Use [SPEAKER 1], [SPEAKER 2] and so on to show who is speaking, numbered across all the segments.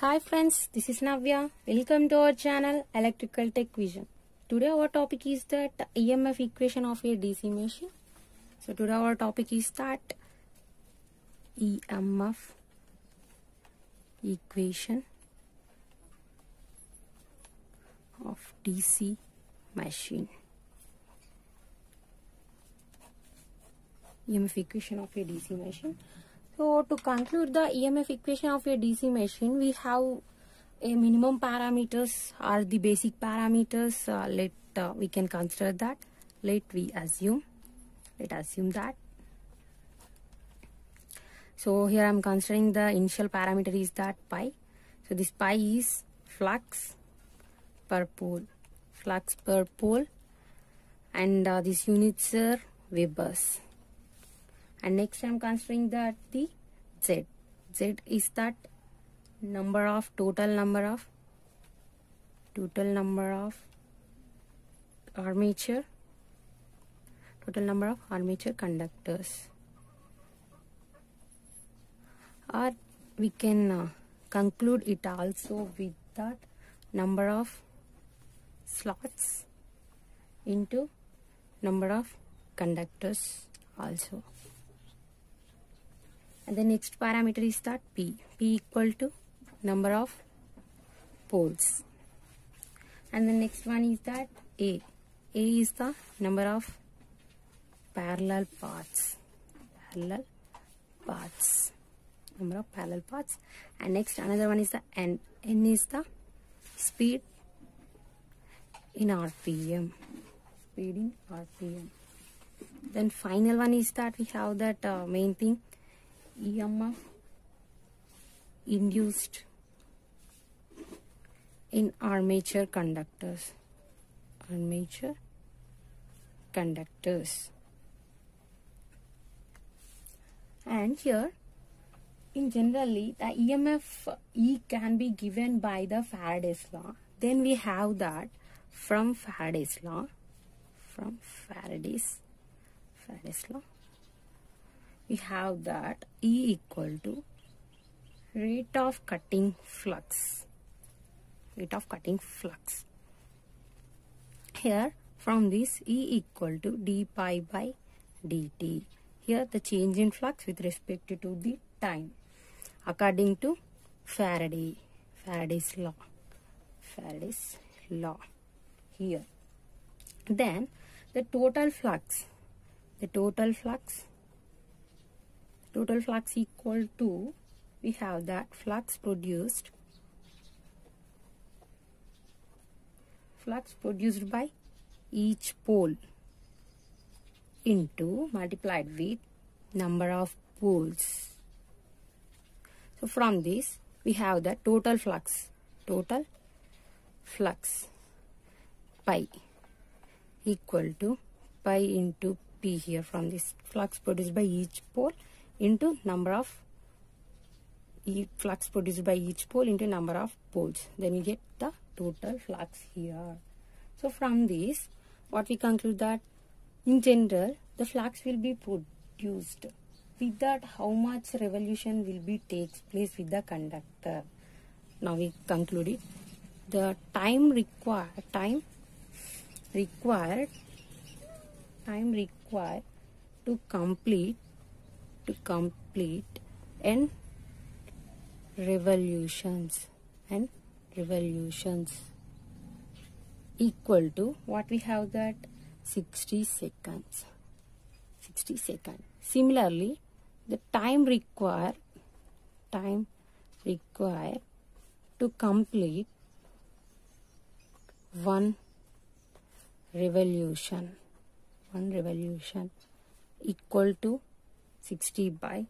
[SPEAKER 1] Hi friends, this is Navya. Welcome to our channel Electrical Tech Vision. Today our topic is that EMF equation of a DC machine. So today our topic is that EMF equation of DC machine. EMF equation of a DC machine. So to conclude the EMF equation of a DC machine, we have a minimum parameters or the basic parameters. We can consider that. Let assume that. So here I am considering the initial parameter is that pi. So this pi is flux per pole, and these units are Webers. And next I am considering that the Z. Z is that total number of armature conductors. Or we can conclude it also with that number of slots into number of conductors also. And the next parameter is that P equal to number of poles. And the next one is that A is the number of parallel paths. Number of parallel paths. And next another one is the N. N is the speed in RPM. Then final one is that we have that main thing, EMF induced in armature conductors. And here in generally the EMF E can be given by the Faraday's law. Then we have that from Faraday's law, we have that E equal to rate of cutting flux. Here from this E equal to d pi by dt. Here the change in flux with respect to the time according to Faraday's law. Here then the total flux equal to, we have that flux produced by each pole into multiplied with number of poles. So from this we have the total flux pi equal to pi into P here, from this flux produced by each pole into number of flux produced by each pole into number of poles. Then we get the total flux here. So from this what we conclude that in general the flux will be produced. With that how much revolution will be takes place with the conductor. Now we conclude it. The time required to complete n revolutions equal to what we have that 60 seconds. Similarly the time required to complete one revolution equal to 60 by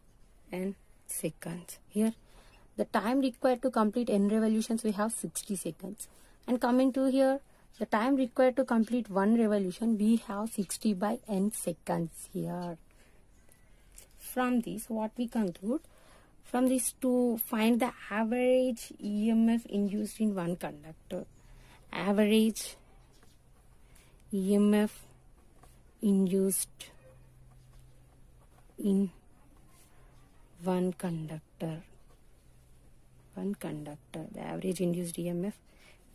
[SPEAKER 1] n seconds. Here the time required to complete n revolutions we have 60 seconds. And coming to here the time required to complete one revolution we have 60 by n seconds here. From this what we conclude? From this to find the average EMF induced in one conductor. Average EMF induced in one conductor. one conductor, the average induced EMF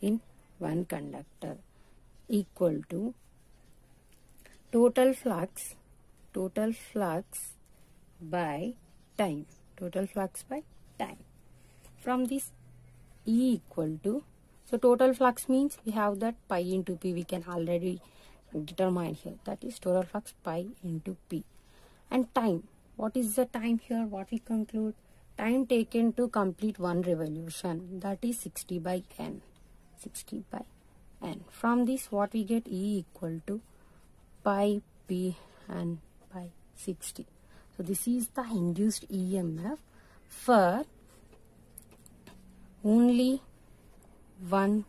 [SPEAKER 1] in one conductor equal to total flux by time, total flux by time. From this E equal to, so total flux means we have that pi into P, we can already determine here, that is total flux pi into P. And time, what is the time here, what we conclude? Time taken to complete one revolution, that is 60 by n. 60 by n. From this what we get, E equal to pi P and pi 60. So this is the induced EMF for only one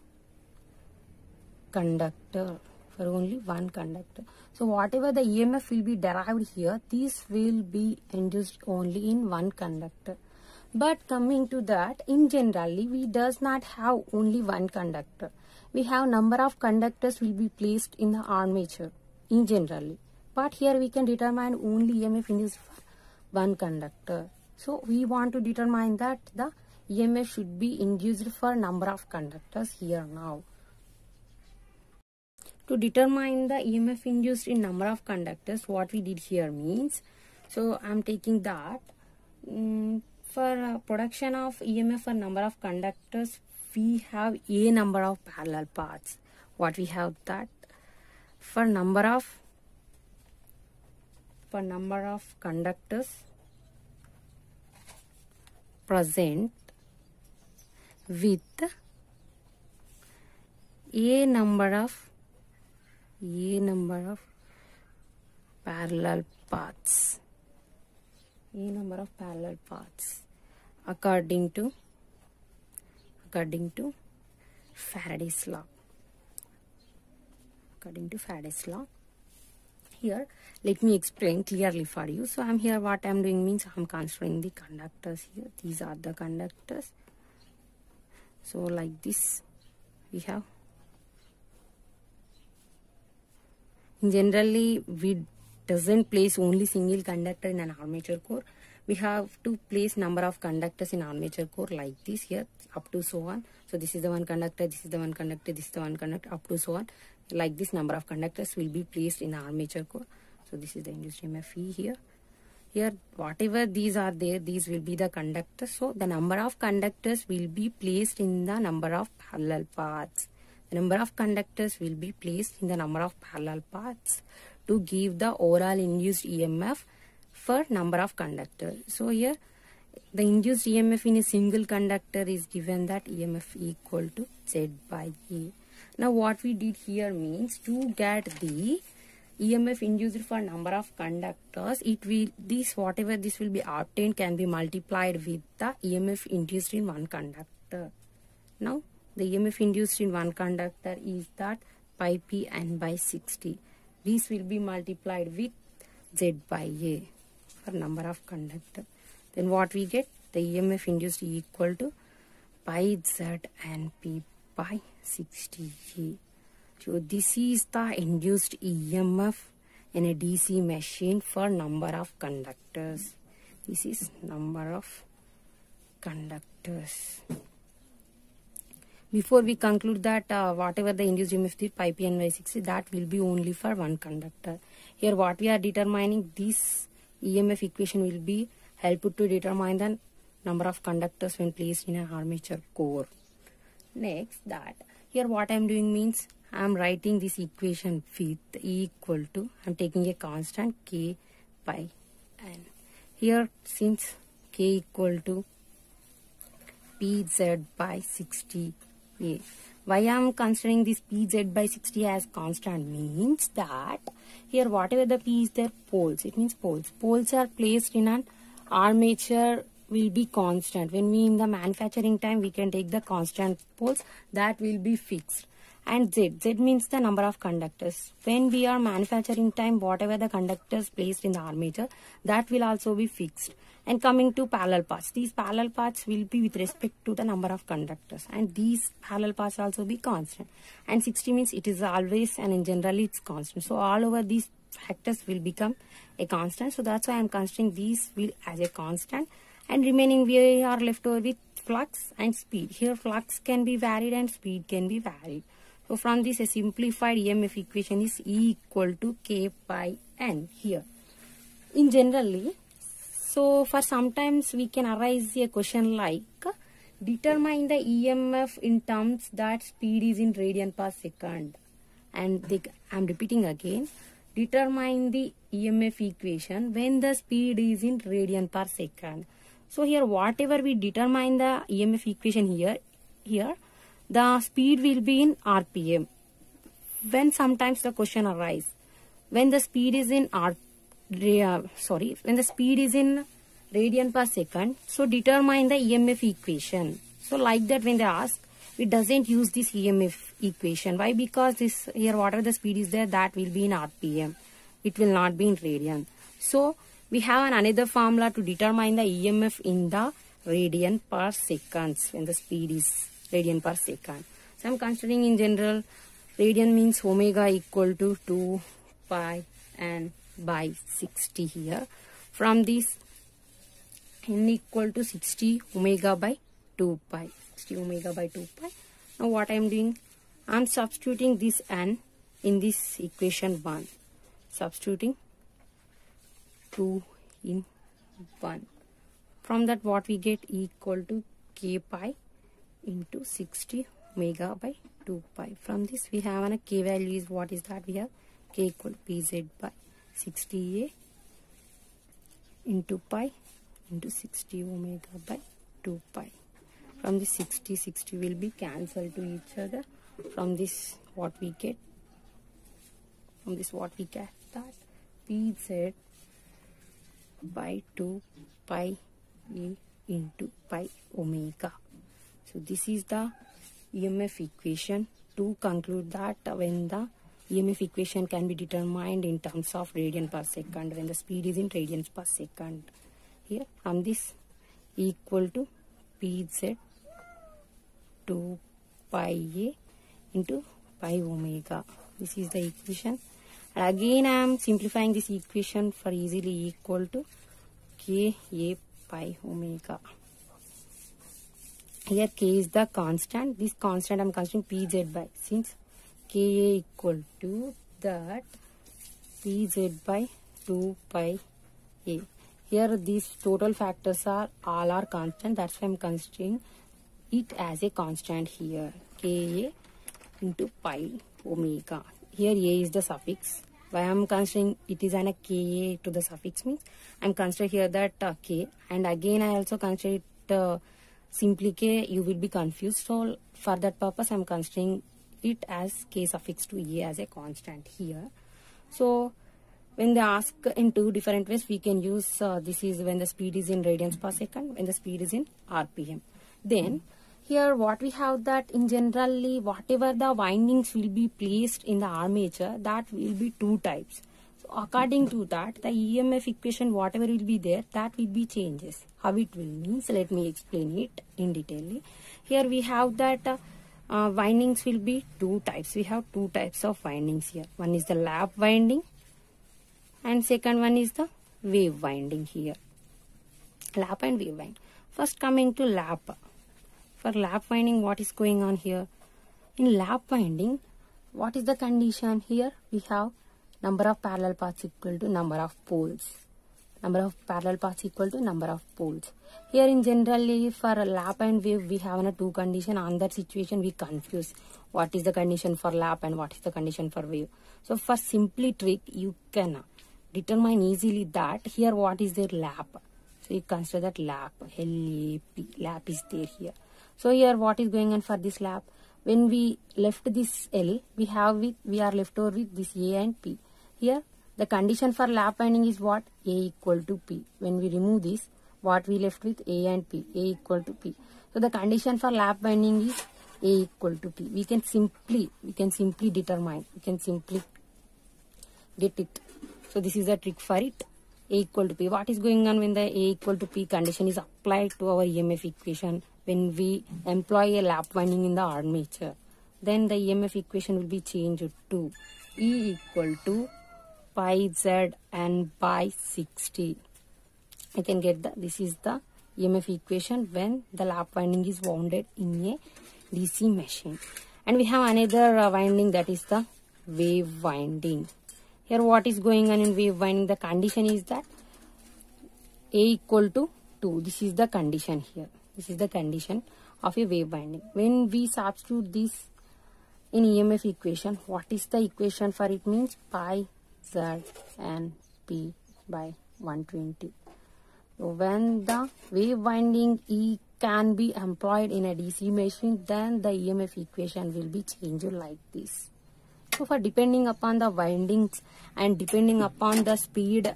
[SPEAKER 1] conductor, So whatever the EMF will be derived here, these will be induced only in one conductor. But coming to that, in generally we does not have only one conductor. We have number of conductors will be placed in the armature in generally. But here we can determine only EMF induced for one conductor. So we want to determine that the EMF should be induced for number of conductors here now. To determine the EMF induced in number of conductors, what we did here means, so I am taking that for production of EMF for number of conductors, we have a number of parallel paths. What we have that for number of conductors present with a number of parallel paths. According to Faraday's law. Here, let me explain clearly for you. So, I'm here, what I'm doing means I'm considering the conductors here. These are the conductors. So, like this, we have. Generally, we doesn't place only single conductor in an armature core. We have to place number of conductors in armature core like this here, up to so on. So this is the one conductor, this is the one conductor, this is the one conductor, up to so on. Like this number of conductors will be placed in armature core. So this is the induced EMF E here. Here, whatever these are there, these will be the conductors. So the number of conductors will be placed in the number of parallel paths. The number of conductors will be placed in the number of parallel paths to give the overall induced EMF for number of conductors. So here the induced EMF in a single conductor is given that EMF equal to Z by A. Now what we did here means to get the EMF induced for number of conductors, whatever this will be obtained can be multiplied with the EMF induced in one conductor. Now the EMF induced in one conductor is that pi P n by 60. These will be multiplied with Z by A for number of conductor. Then what we get? The EMF induced equal to pi Z and P by 60 A. So this is the induced EMF in a DC machine for number of conductors. This is number of conductors. Before we conclude that whatever the induced EMF is pi P n by 60, that will be only for one conductor. Here what we are determining, this EMF equation will be helpful to determine the number of conductors when placed in an armature core. Next, that here what I am doing means I am writing this equation with E equal to, I am taking a constant K pi n. Here since K equal to Pz by 60 A. Why I am considering this Pz by 60 as constant means that here whatever the P is there, poles, it means poles. Poles are placed in an armature will be constant. When we in the manufacturing time, we can take the constant poles that will be fixed. And Z means the number of conductors. When we are manufacturing time, whatever the conductors placed in the armature, that will also be fixed. And coming to parallel paths, these parallel paths will be with respect to the number of conductors, and these parallel paths also be constant. And 60 means it is always, and in generally it's constant. So all over these factors will become a constant. So that's why I'm considering these will as a constant, and remaining we are left over with flux and speed. Here flux can be varied and speed can be varied. So from this, a simplified EMF equation is E equal to K pi N here. In generally, so for sometimes we can arise a question like, determine the EMF in terms that speed is in radian per second. And I'm repeating again, determine the EMF equation when the speed is in radian per second. So here whatever we determine the EMF equation here the speed will be in RPM. When sometimes the question arises, when the speed is in when the speed is in radian per second, so determine the EMF equation. So like that when they ask, it doesn't use this EMF equation. Why? Because this here whatever the speed is there, that will be in RPM. It will not be in radian. So we have another formula to determine the EMF in the radian per seconds when the speed is radian per second. So I'm considering in general, radian means omega equal to 2 pi and by 60 here. From this, n equal to 60 omega by 2 pi. 60 omega by 2 pi. Now what I am doing, I am substituting this n in this equation 1. Substituting 2 in 1. From that what we get, E equal to K pi into 60 omega by 2 pi. From this we have a K value is what is that? We have K equal to Pz by 60A into pi into 60 omega by 2 pi. From this 60 will be cancelled to each other. From this what we get? From this what we get that Pz by 2 pi A into pi omega. So this is the EMF equation to conclude that when the EMF equation can be determined in terms of radian per second when the speed is in radians per second. Here from this equal to Pz 2 pi A into pi omega. This is the equation. And again I am simplifying this equation for easily equal to K A pi omega. Here K is the constant. This constant I am considering Pz by, since Ka equal to that Pz by 2 pi A. Here these total factors are all are constant. That's why I am considering it as a constant here. Ka into pi omega. Here A is the suffix. Why I am considering it is an a Ka to the suffix means I am considering here that K, and again I also consider it simply K. You will be confused. So for that purpose I am considering it as K suffix to A as a constant here. So when they ask in two different ways, we can use this is when the speed is in radians per second, when the speed is in RPM. Then here what we have that in generally whatever the windings will be placed in the armature, that will be two types. So according to that, the EMF equation whatever will be there, that will be changes. How it will means, let me explain it in detail. Here we have that windings will be two types. We have two types of windings here. One is the lap winding and second one is the wave winding here. Lap and wave winding. First coming to lap. For lap winding, what is going on here? In lap winding, what is the condition here? We have number of parallel paths equal to number of poles. Number of parallel paths equal to number of poles. Here in generally for lap and wave, we have two condition. On that situation, we confuse what is the condition for lap and what is the condition for wave. So for simply trick, you can determine easily that here what is their lap. So you consider that lap, L-A-P, lap is there here. So here what is going on for this lap? When we left this L, we are left over with this A and P. Here the condition for lap winding is what? A equal to P. When we remove this, what we left with? A and P. A equal to P. So the condition for lap winding is A equal to P. We can simply determine. We can simply get it. So this is the trick for it. A equal to P. What is going on when the A equal to P condition is applied to our EMF equation? When we employ a lap winding in the armature, then the EMF equation will be changed to E equal to pi Z and by 60. I can get this is the EMF equation when the lap winding is wounded in a DC machine. And we have another winding, that is the wave winding. Here what is going on in wave winding? The condition is that A equal to 2. This is the condition here. This is the condition of a wave winding. When we substitute this in EMF equation, what is the equation for it? Means pi z and p by 120. So when the wave winding E can be employed in a DC machine, then the EMF equation will be changed like this. So for depending upon the windings and depending upon the speed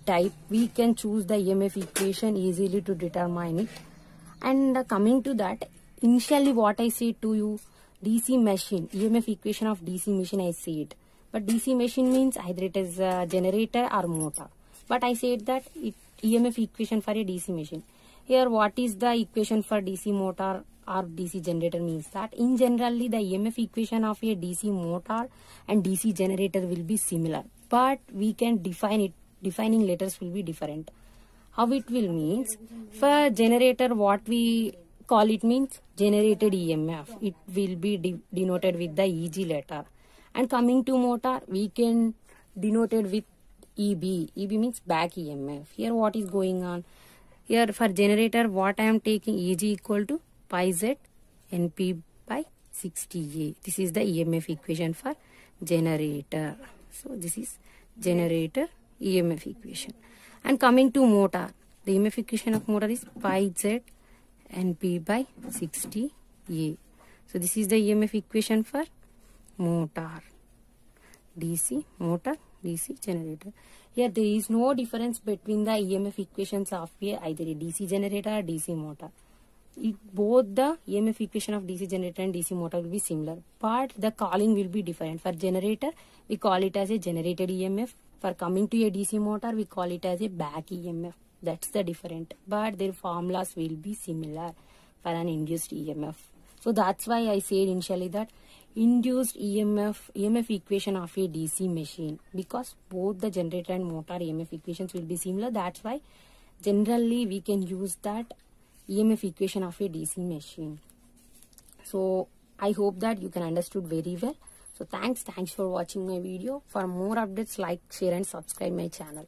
[SPEAKER 1] type, we can choose the EMF equation easily to determine it. And coming to that, initially what I said to you, DC machine, EMF equation of DC machine I said. But DC machine means either it is a generator or motor. But I said that EMF equation for a DC machine. Here what is the equation for DC motor or DC generator? Means that in generally the EMF equation of a DC motor and DC generator will be similar. But we can define it, defining letters will be different. How it will means, for generator what we call it means generated EMF. It will be denoted with the EG letter. And coming to motor, we can denote it with EB. EB means back EMF. Here what is going on? Here for generator what I am taking, EG equal to pi z NP by 60A. This is the EMF equation for generator. So this is generator EMF equation. And coming to motor, the EMF equation of motor is pi z NP by 60A. So this is the EMF equation for motor, DC motor, DC generator. Here there is no difference between the EMF equations of either a DC generator or DC motor. Both the EMF equation of DC generator and DC motor will be similar, but the calling will be different. For generator, we call it as a generated EMF. For coming to a DC motor, we call it as a back EMF. That's the different, but their formulas will be similar for an induced EMF. So that's why I said initially that induced EMF equation of a DC machine, because both the generator and motor EMF equations will be similar. That's why generally we can use that EMF equation of a DC machine. So I hope that you can understood very well. So thanks for watching my video. For more updates, like, share and subscribe my channel.